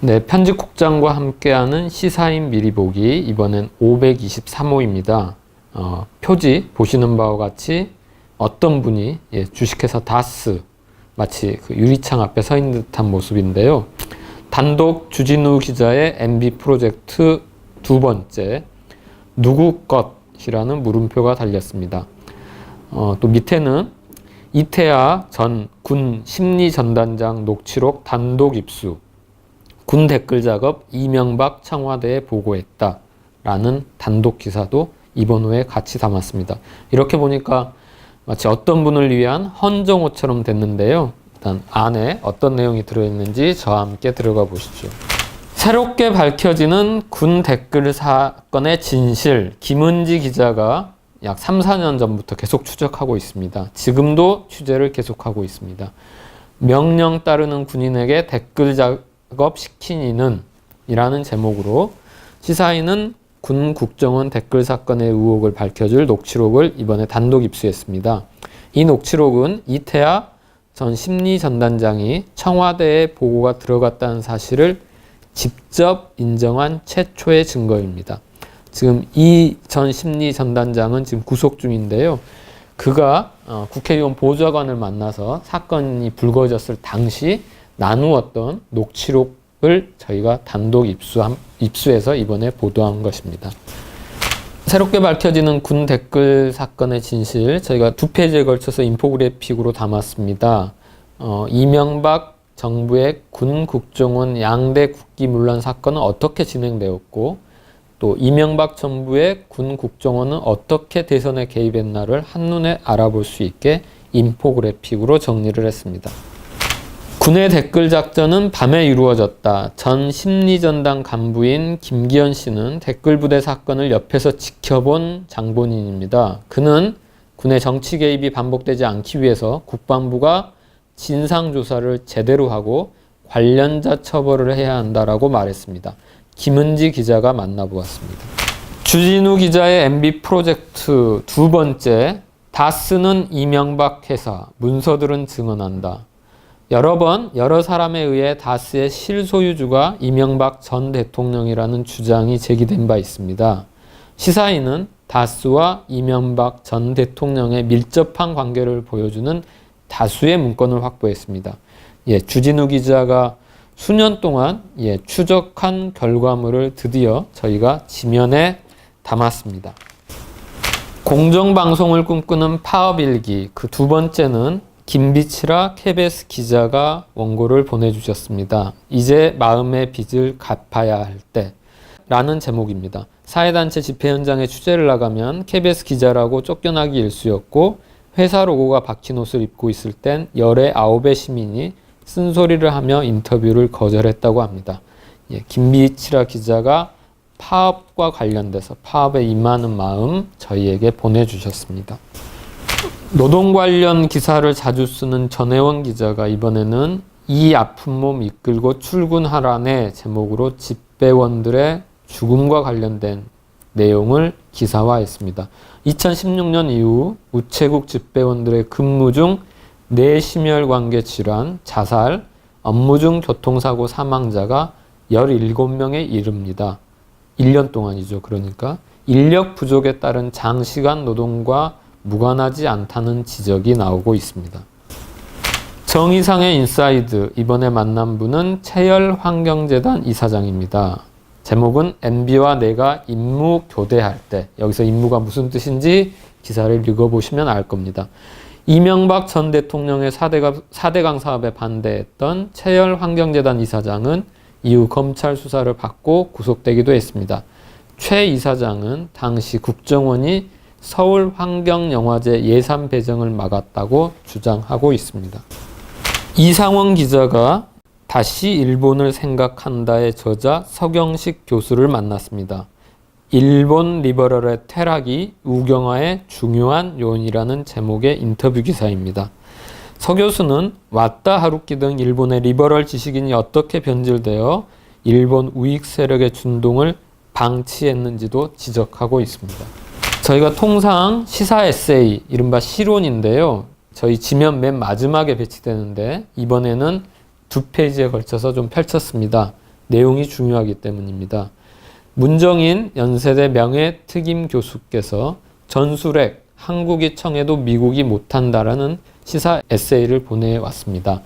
네, 편집국장과 함께하는 시사인 미리 보기, 이번엔 523호입니다. 표지 보시는 바와 같이 어떤 분이 주식회사 다스, 마치 그 유리창 앞에 서 있는 듯한 모습인데요. 단독 주진우 기자의 MB 프로젝트 두 번째, 누구 것이라는 물음표가 달렸습니다. 또 밑에는 이태하 전 군 심리전단장 녹취록 단독 입수, 군 댓글 작업 이명박 청와대에 보고했다 라는 단독 기사도 이번 호에 같이 담았습니다. 이렇게 보니까 마치 어떤 분을 위한 헌정호처럼 됐는데요. 일단 안에 어떤 내용이 들어있는지 저와 함께 들어가 보시죠. 새롭게 밝혀지는 군 댓글 사건의 진실, 김은지 기자가 약 3, 4년 전부터 계속 추적하고 있습니다. 지금도 취재를 계속하고 있습니다. 명령 따르는 군인에게 댓글 작업 시킨 이는 이라는 제목으로 시사인은 군 국정원 댓글 사건의 의혹을 밝혀줄 녹취록을 이번에 단독 입수했습니다. 이 녹취록은 이태하 전 심리전단장이 청와대에 보고가 들어갔다는 사실을 직접 인정한 최초의 증거입니다. 지금 이 전 심리전단장은 지금 구속 중인데요. 그가 국회의원 보좌관을 만나서 사건이 불거졌을 당시 나누었던 녹취록을 저희가 단독 입수해서 이번에 보도한 것입니다. 새롭게 밝혀지는 군 댓글 사건의 진실, 저희가 2페이지에 걸쳐서 인포그래픽으로 담았습니다. 이명박 정부의 군 국정원 양대 국기문란 사건은 어떻게 진행되었고, 또 이명박 정부의 군 국정원은 어떻게 대선에 개입했나를 한눈에 알아볼 수 있게 인포그래픽으로 정리를 했습니다. 군의 댓글 작전은 밤에 이루어졌다. 전 심리전당 간부인 김기현 씨는 댓글 부대 사건을 옆에서 지켜본 장본인입니다. 그는 군의 정치 개입이 반복되지 않기 위해서 국방부가 진상조사를 제대로 하고 관련자 처벌을 해야 한다라고 말했습니다. 김은지 기자가 만나보았습니다. 주진우 기자의 MB 프로젝트 두 번째, 다스는 이명박 회사, 문서들은 증언한다. 여러 번 여러 사람에 의해 다스의 실소유주가 이명박 전 대통령이라는 주장이 제기된 바 있습니다. 시사인은 다스와 이명박 전 대통령의 밀접한 관계를 보여주는 다수의 문건을 확보했습니다. 주진우 기자가 수년 동안 추적한 결과물을 드디어 저희가 지면에 담았습니다. 공정방송을 꿈꾸는 파업일기, 그 두 번째는 김비치라 KBS 기자가 원고를 보내주셨습니다. 이제 마음의 빚을 갚아야 할 때 라는 제목입니다. 사회단체 집회 현장에 취재를 나가면 KBS 기자라고 쫓겨나기 일쑤였고, 회사 로고가 박힌 옷을 입고 있을 땐 열의 9의 시민이 쓴소리를 하며 인터뷰를 거절했다고 합니다. 김비치라 기자가 파업과 관련돼서 파업에 임하는 마음 저희에게 보내주셨습니다. 노동 관련 기사를 자주 쓰는 전혜원 기자가 이번에는 이 아픈 몸 이끌고 출근하라네 제목으로 집배원들의 죽음과 관련된 내용을 기사화했습니다. 2016년 이후 우체국 집배원들의 근무 중 뇌심혈관계 질환, 자살, 업무 중 교통사고 사망자가 17명에 이릅니다. 1년 동안이죠. 그러니까 인력 부족에 따른 장시간 노동과 무관하지 않다는 지적이 나오고 있습니다. 정의상의 인사이드, 이번에 만난 분은 채열환경재단 이사장입니다. 제목은 MB와 내가 임무 교대할 때, 여기서 임무가 무슨 뜻인지 기사를 읽어보시면 알 겁니다. 이명박 전 대통령의 4대강 사업에 반대했던 채열환경재단 이사장은 이후 검찰 수사를 받고 구속되기도 했습니다. 최 이사장은 당시 국정원이 서울환경영화제 예산 배정을 막았다고 주장하고 있습니다. 이상원 기자가 다시 일본을 생각한다의 저자 서경식 교수를 만났습니다. 일본 리버럴의 퇴락이 우경화의 중요한 요인이라는 제목의 인터뷰 기사입니다. 서 교수는 왓다 하루키 등 일본의 리버럴 지식인이 어떻게 변질되어 일본 우익 세력의 준동을 방치했는지도 지적하고 있습니다. 저희가 통상 시사 에세이, 이른바 시론인데요. 저희 지면 맨 마지막에 배치되는데 이번에는 2페이지에 걸쳐서 좀 펼쳤습니다. 내용이 중요하기 때문입니다. 문정인 연세대 명예특임 교수께서 전술핵, 한국이 청해도 미국이 못한다라는 시사 에세이를 보내왔습니다.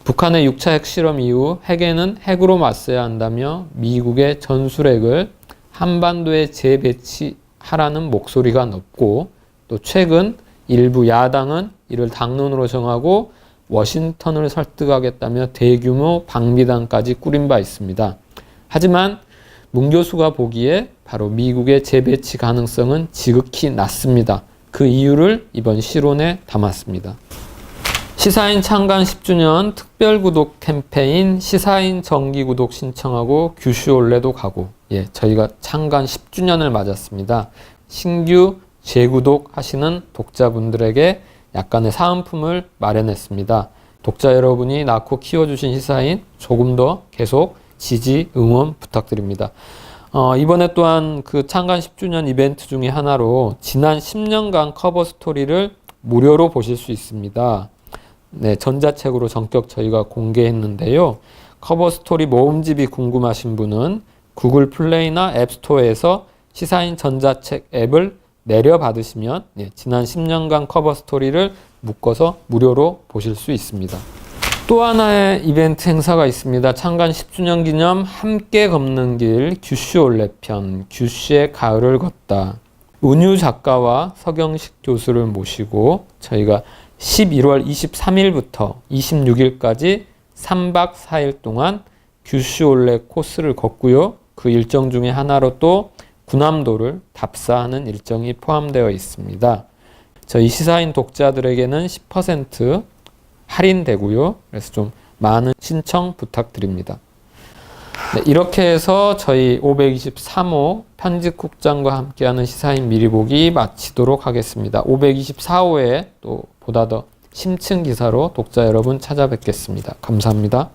북한의 6차 핵실험 이후 핵에는 핵으로 맞서야 한다며 미국의 전술핵을 한반도에 재배치하라는 목소리가 높고, 또 최근 일부 야당은 이를 당론으로 정하고 워싱턴을 설득하겠다며 대규모 방비단까지 꾸린 바 있습니다. 하지만 문 교수가 보기에 바로 미국의 재배치 가능성은 지극히 낮습니다. 그 이유를 이번 시론에 담았습니다. 시사인 창간 10주년 특별구독 캠페인 시사인 정기구독 신청하고 규슈올레도 가고, 저희가 창간 10주년을 맞았습니다. 신규 재구독 하시는 독자분들에게 약간의 사은품을 마련했습니다. 독자 여러분이 낳고 키워주신 시사인 조금 더 계속 지지, 응원 부탁드립니다. 이번에 또한 그 창간 10주년 이벤트 중에 하나로 지난 10년간 커버 스토리를 무료로 보실 수 있습니다. 네, 전자책으로 전격 저희가 공개했는데요. 커버 스토리 모음집이 궁금하신 분은 구글 플레이나 앱스토어에서 시사인 전자책 앱을 내려받으시면 지난 10년간 커버 스토리를 묶어서 무료로 보실 수 있습니다. 또 하나의 이벤트 행사가 있습니다. 창간 10주년 기념 함께 걷는 길 규슈올레 편, 규슈의 가을을 걷다. 은유 작가와 서경식 교수를 모시고 저희가 11월 23일부터 26일까지 3박 4일 동안 규슈올레 코스를 걷고요. 그 일정 중에 하나로 또 군함도를 답사하는 일정이 포함되어 있습니다. 저희 시사인 독자들에게는 10% 할인되고요. 그래서 좀 많은 신청 부탁드립니다. 네, 이렇게 해서 저희 523호 편집국장과 함께하는 시사인 미리 보기 마치도록 하겠습니다. 524호에 또 보다 더 심층 기사로 독자 여러분 찾아뵙겠습니다. 감사합니다.